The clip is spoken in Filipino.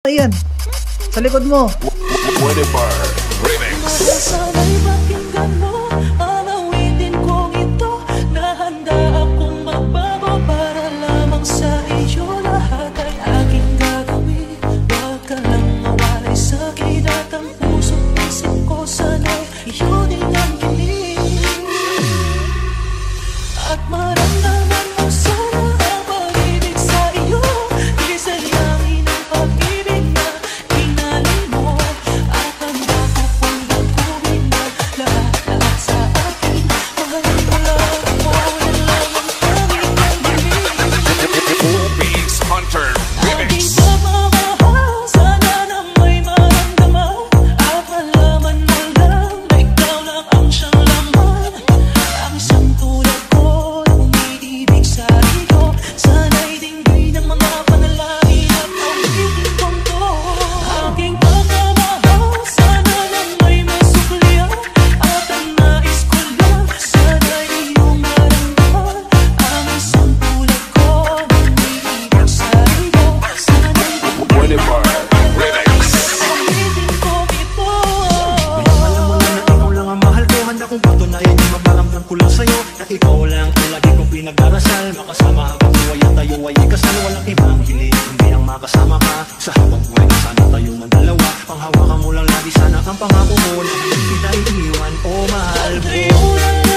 malaki yan. Sa likod mo. Whatever Remix. Sana'y pakinggan mo ang awitin kong ito, na handa akong magbago para lamang sa iyo. Lahat ay aking gagawin, huwag ka lang mawalay sa'kin. At ang puso't isip ko sana'y yun ang kilig. At maramdaman mo sana ang pag-ibig sa iyo. Isayangin ang pag-ibig na inalin mo. At handa ko pang gagawin na lahat sa akin. Mahalin mo lang ako, yan lang ang tanging pag-ibig. Beats Hunter Aking Remix. pagmamahal, sana na may maramdaman. At malaman mo lang na ikaw lang ang siyang laman. Ang isang tulad ko na umiibig sa iyo. Sana'y dinggin ang mga panalangin at awitin kong to. Aking pagmamahal, sana na may masuklian. At ang nais ko lang, sana'y iyong maramdaman. Ang isang tulad ko na umiibig sa iyo. Sana'y Whatever Remix. awitin kong ito. Alam mo na ikaw lang ang mahal ko. Handa kong patunayan yung maparamdam ko lang sa'yo, na ikaw lang ang lagi kong pinag-darasal. Makasama habang buhay at tayo ay ikasal. Walang ibang hiling kundi ang makasama ka sa habang buhay na sana tayo ng dalawa. Panghawakan mo lang lagi sana ang pangako mo na hindi kita iiwan, oh mahal ko. Tayo na